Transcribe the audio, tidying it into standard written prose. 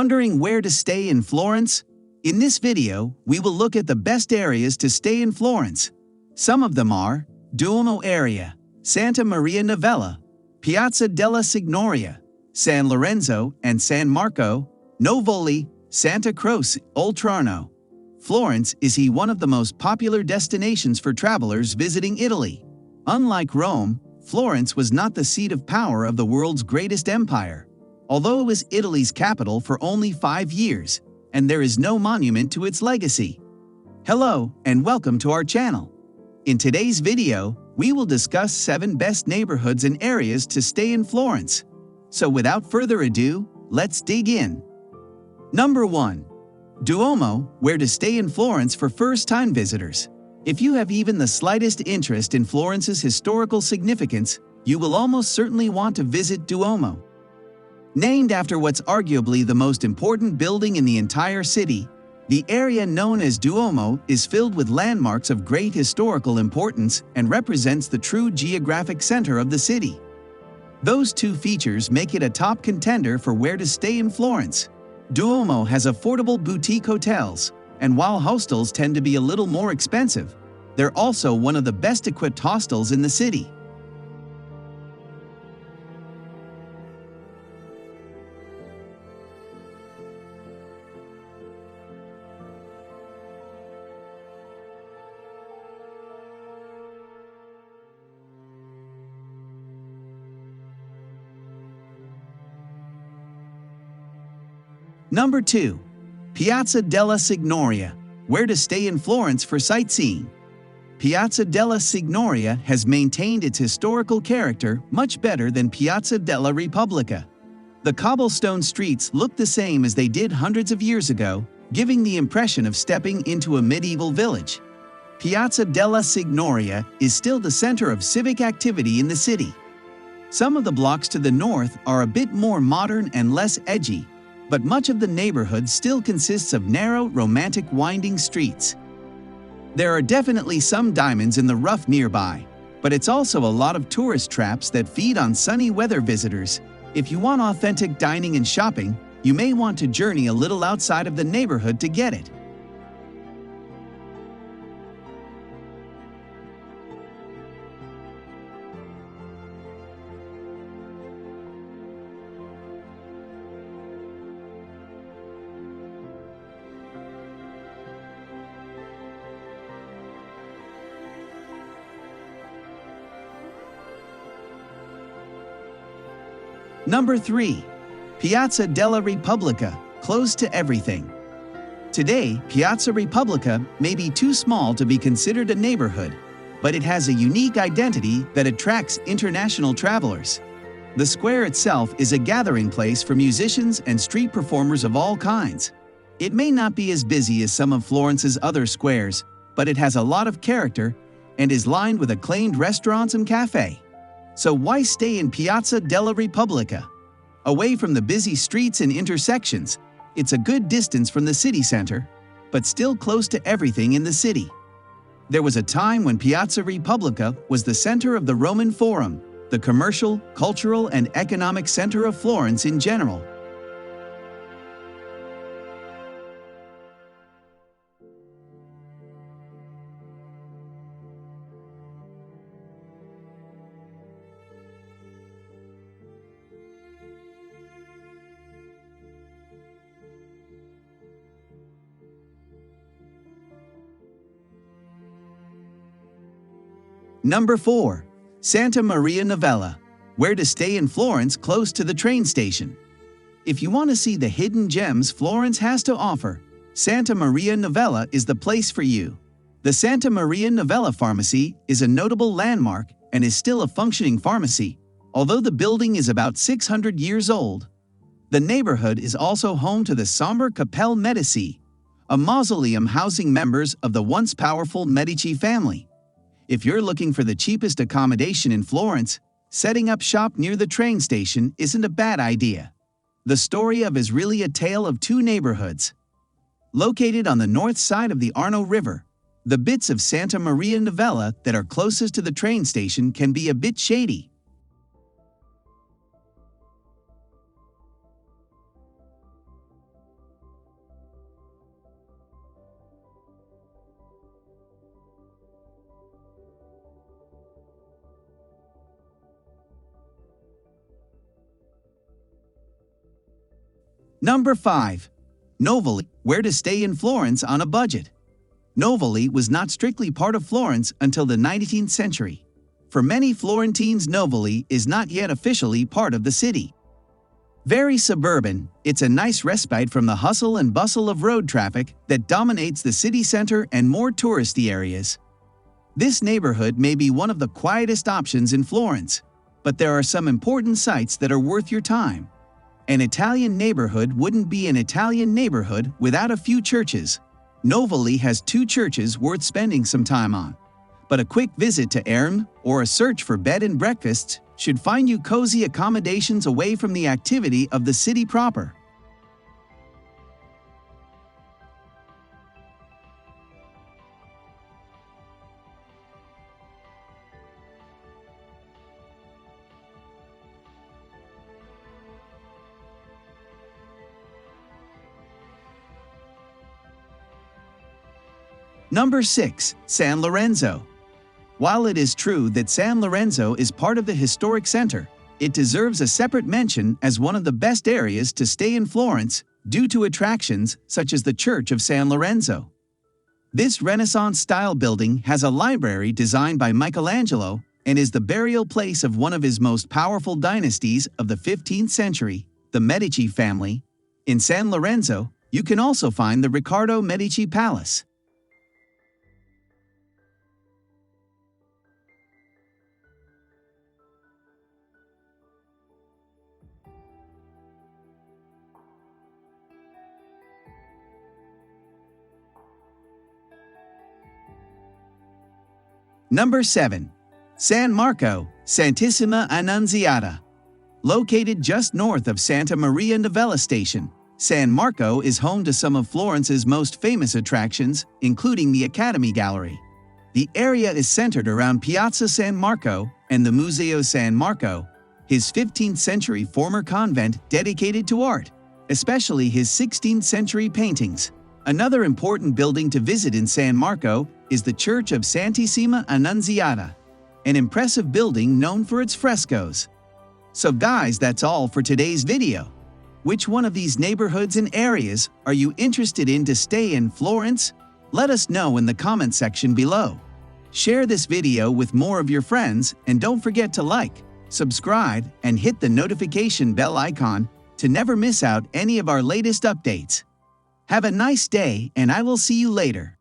Wondering where to stay in Florence? In this video, we will look at the best areas to stay in Florence. Some of them are Duomo area, Santa Maria Novella, Piazza della Signoria, San Lorenzo and San Marco, Novoli, Santa Croce, Oltrarno. Florence is one of the most popular destinations for travelers visiting Italy. Unlike Rome, Florence was not the seat of power of the world's greatest empire, although it was Italy's capital for only 5 years, and there is no monument to its legacy. Hello, and welcome to our channel. In today's video, we will discuss 7 best neighborhoods and areas to stay in Florence. So without further ado, let's dig in. Number 1. Duomo, where to stay in Florence for first-time visitors. If you have even the slightest interest in Florence's historical significance, you will almost certainly want to visit Duomo. Named after what's arguably the most important building in the entire city, the area known as Duomo is filled with landmarks of great historical importance and represents the true geographic center of the city. Those two features make it a top contender for where to stay in Florence. Duomo has affordable boutique hotels, and while hostels tend to be a little more expensive, they're also one of the best-equipped hostels in the city. Number 2. Piazza della Signoria, where to stay in Florence for sightseeing. Piazza della Signoria has maintained its historical character much better than Piazza della Repubblica. The cobblestone streets look the same as they did hundreds of years ago, giving the impression of stepping into a medieval village. Piazza della Signoria is still the center of civic activity in the city. Some of the blocks to the north are a bit more modern and less edgy, but much of the neighborhood still consists of narrow, romantic, winding streets. There are definitely some diamonds in the rough nearby, but it's also a lot of tourist traps that feed on sunny weather visitors. If you want authentic dining and shopping, you may want to journey a little outside of the neighborhood to get it. Number 3. Piazza della Repubblica, close to everything. Today, Piazza Repubblica may be too small to be considered a neighborhood, but it has a unique identity that attracts international travelers. The square itself is a gathering place for musicians and street performers of all kinds. It may not be as busy as some of Florence's other squares, but it has a lot of character and is lined with acclaimed restaurants and cafes. So why stay in Piazza della Repubblica? Away from the busy streets and intersections, it's a good distance from the city center, but still close to everything in the city. There was a time when Piazza Repubblica was the center of the Roman Forum, the commercial, cultural, and economic center of Florence in general. Number 4. Santa Maria Novella, where to stay in Florence close to the train station. If you want to see the hidden gems Florence has to offer, Santa Maria Novella is the place for you. The Santa Maria Novella Pharmacy is a notable landmark and is still a functioning pharmacy, although the building is about 600 years old. The neighborhood is also home to the somber Cappelle Medici, a mausoleum housing members of the once powerful Medici family. If you're looking for the cheapest accommodation in Florence, setting up shop near the train station isn't a bad idea. The story of is really a tale of 2 neighborhoods. Located on the north side of the Arno River, the bits of Santa Maria Novella that are closest to the train station can be a bit shady. Number 5. Novoli, where to stay in Florence on a budget. Novoli was not strictly part of Florence until the 19th century. For many Florentines, Novoli is not yet officially part of the city. Very suburban, it's a nice respite from the hustle and bustle of road traffic that dominates the city center and more touristy areas. This neighborhood may be one of the quietest options in Florence, but there are some important sites that are worth your time. An Italian neighborhood wouldn't be an Italian neighborhood without a few churches. Novoli has 2 churches worth spending some time on. But a quick visit to Erm or a search for bed and breakfasts should find you cozy accommodations away from the activity of the city proper. Number 6. San Lorenzo. While it is true that San Lorenzo is part of the historic center, it deserves a separate mention as one of the best areas to stay in Florence due to attractions such as the Church of San Lorenzo. This Renaissance-style building has a library designed by Michelangelo and is the burial place of one of his most powerful dynasties of the 15th century, the Medici family. In San Lorenzo, you can also find the Riccardo Medici Palace. Number 7. San Marco, Santissima Annunziata. Located just north of Santa Maria Novella station, San Marco is home to some of Florence's most famous attractions, including the Academy Gallery. The area is centered around Piazza San Marco and the Museo San Marco, his 15th-century former convent dedicated to art, especially his 16th-century paintings. Another important building to visit in San Marco is the Church of Santissima Annunziata, an impressive building known for its frescoes. So guys, that's all for today's video. Which one of these neighborhoods and areas are you interested in to stay in Florence? Let us know in the comment section below. Share this video with more of your friends and don't forget to like, subscribe, and hit the notification bell icon to never miss out any of our latest updates. Have a nice day and I will see you later.